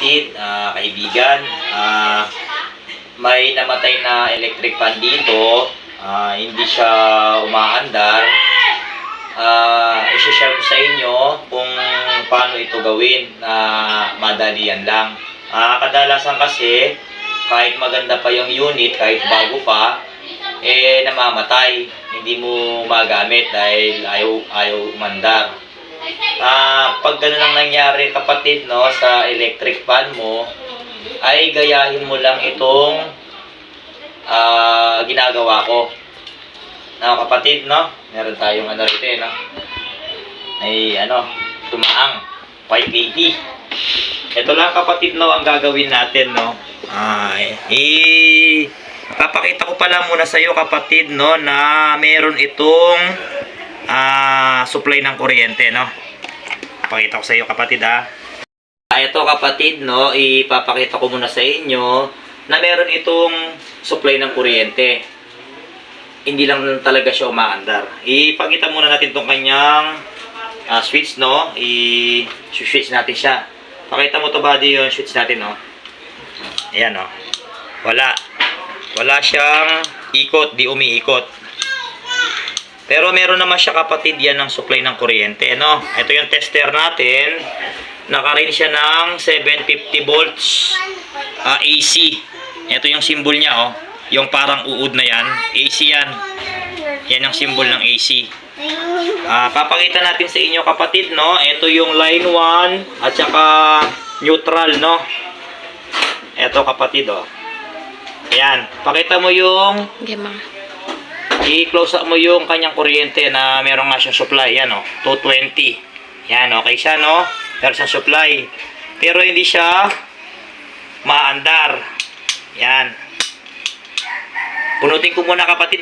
kapatid, kaibigan, may namatay na electric fan dito. Hindi siya umaandar. I-share ko sa inyo kung paano ito gawin na madalian lang. Kadalasan kasi kahit maganda pa yung unit, kahit bago pa, namamatay. Hindi mo magamit dahil ayaw umandar. Pag ganun ang nangyari kapatid, no, sa electric fan mo, ay gayahin mo lang itong ginagawa ko. Kapatid, no, meron tayong rito, no, ay tumaang white lady. Ito lang kapatid, no, ang gagawin natin, no. Papakita ko pala muna sa iyo kapatid, no, na meron itong supply ng kuryente, no. Papakita ko sa iyo kapatid, ito kapatid, no, ipapakita ko muna sa inyo na meron itong supply ng kuryente. Hindi lang talaga siya umaandar. Ipakita muna natin itong kanyang switch, no. I-switch natin siya. Pakita mo to buddy yung switch natin, no. Ayan, no. Wala siyang ikot, di umiikot. Pero meron naman siya kapatid yan ng supply ng kuryente, no. Ito yung tester natin. Naka-range siya ng 750 volts AC. Ito yung symbol niya, oh. Yung parang uod na yan, AC yan. Yan ang symbol ng AC. Papakita natin sa inyo kapatid, no. Ito yung line 1 at saka neutral, no. Ito kapatid, oh. Ayan, pakita mo yung i-close up mo yung kanyang kuryente na meron nga siyang supply. Yan, oh, 220. Yan, okay siya, no. Meron siyang supply. Pero hindi siya maandar. Yan. Punutin ko muna kapatid,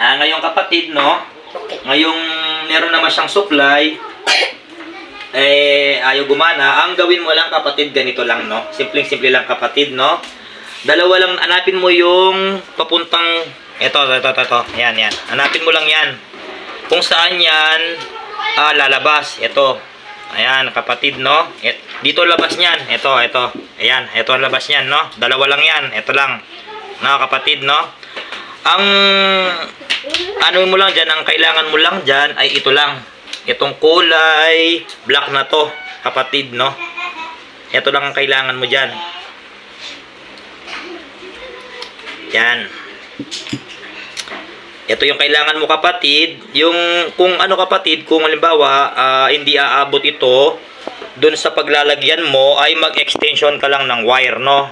ngayon kapatid, no. Ngayong meron naman siyang supply, ayaw gumana. Ang gawin mo lang kapatid, ganito lang, no. Simpleng-simple lang kapatid, no. Dalawa lang, hanapin mo yung papuntang ito. Yan. Hanapin mo lang yan. Kung saan yan lalabas. Ito. Ayan kapatid, no. Dito labas niyan. Ito. Ayan, ito ang labas niyan, no. Dalawa lang yan. Ito lang. No, kapatid, no. Ang mo lang diyan, ang kailangan mo lang diyan ay ito lang. Itong kulay black na to, kapatid, no. Ito lang ang kailangan mo diyan. Yan. Ito yung kailangan mo kapatid. Yung kung kapatid, kung halimbawa hindi aabot ito doon sa paglalagyan mo, ay mag-extension ka lang ng wire, no.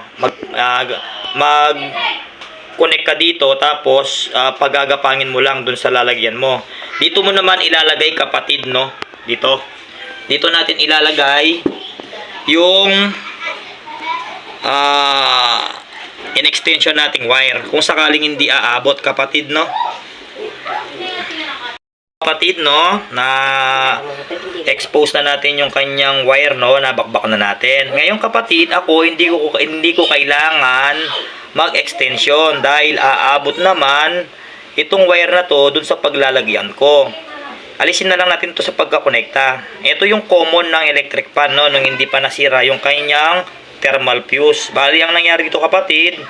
Mag-connect ka dito, tapos paggagapangin mo lang doon sa lalagyan mo. Dito mo naman ilalagay kapatid, no. Dito natin ilalagay yung in-extension nating wire kung sakaling hindi aabot kapatid, no. Kapatid, no, na expose na natin yung kanyang wire, no, nabakbak na natin. Ngayon kapatid, ako hindi ko kailangan mag-extension dahil aabot naman itong wire na to dun sa paglalagyan ko. Alisin na lang natin to sa pagkakonekta. Ito yung common ng electric fan, no, nung hindi pa nasira yung kanyang thermal fuse. Bali ang nangyari dito kapatid,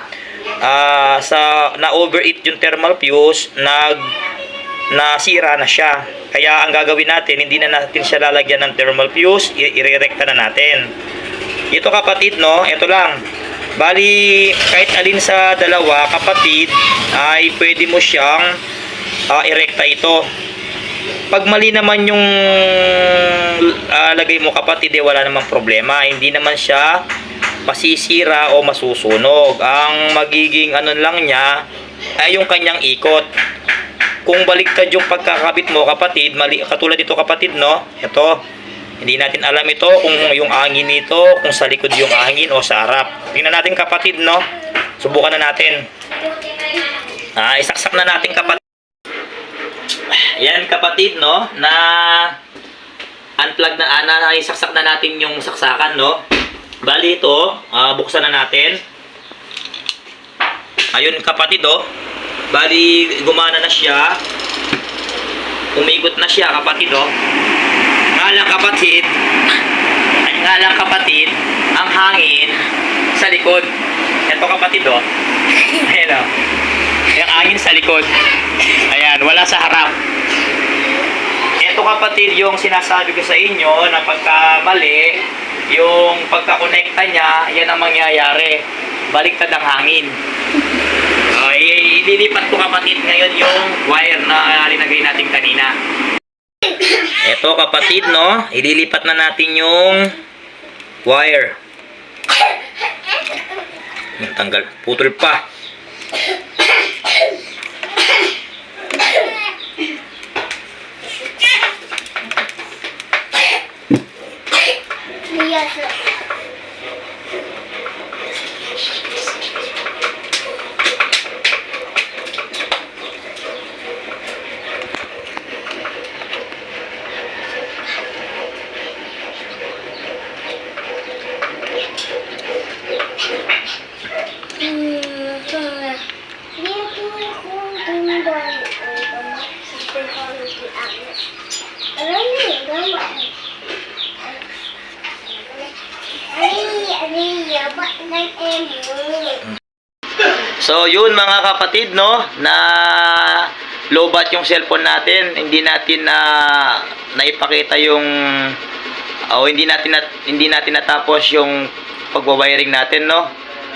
na overheat yung thermal fuse, nasira na siya. Kaya ang gagawin natin, hindi na natin siya lalagyan ng thermal fuse, irerekta na natin. Ito kapatid, no, ito lang. Bali kahit alin sa dalawa kapatid ay pwede mo siyang irekta ito. Pag mali naman yung lagay mo kapatid, wala namang problema. Hindi naman siya masisira o masusunog. Ang magiging lang niya ay yung kanyang ikot. Kung baliktad yung pagkakabit mo kapatid, mali, katulad dito kapatid, no. Ito, hindi natin alam ito kung yung angin nito, kung sa likod yung angin o sa harap. Tingnan natin kapatid, no. Subukan na natin. Isaksak na natin kapatid. Yan kapatid, no, na unplug na, isaksak na natin yung saksakan, no. Bali ito, buksan na natin. Ayun kapatid, oh. Bali gumana na siya. Umikot na siya kapatid, oh. lang kapatid, ang hangin sa likod. Ito kapatid oh. Ayan oh. Yung hangin sa likod. Ayan, wala sa harap. Ito kapatid yung sinasabi ko sa inyo na pagka mali, yung pagkakonekta niya, yan ang mangyayari. Baliktad ang hangin. Ililipat ko kapatid ngayon yung wire na linagay natin kanina. Ito kapatid no, ililipat na natin yung wire. Tanggal, putol pa. So yun mga kapatid no, na lowbat yung cellphone natin, hindi natin na naipakita yung hindi natin natapos yung pagwa-wiring natin no.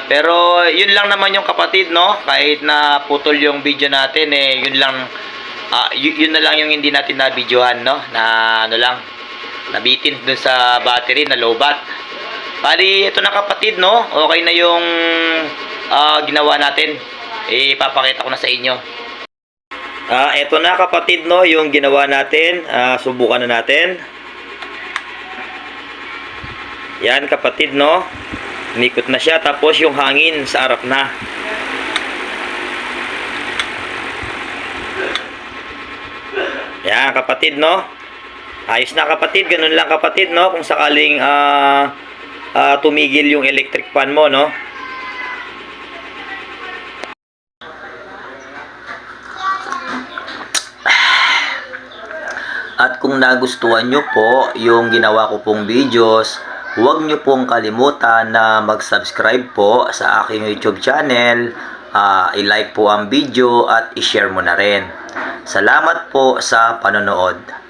Pero yun lang naman yung kapatid no, kahit na putol yung video natin yun lang yun na lang yung hindi natin na videohan no, na ano lang nabitin dun sa battery na lowbat. Bali ito na kapatid no, okay na yung ginawa natin. Ipapakita ko na sa inyo. Ito na kapatid no, yung ginawa natin. Subukan na natin. Yan kapatid no, nikot na siya, tapos yung hangin sa harap na. Yan kapatid no, ayos na kapatid. Ganun lang kapatid no, kung sakaling tumigil yung electric fan mo no. At kung nagustuhan nyo po yung ginawa ko pong videos, huwag nyo pong kalimutan na mag-subscribe po sa aking YouTube channel, i-like po ang video at i-share mo na rin. Salamat po sa panonood.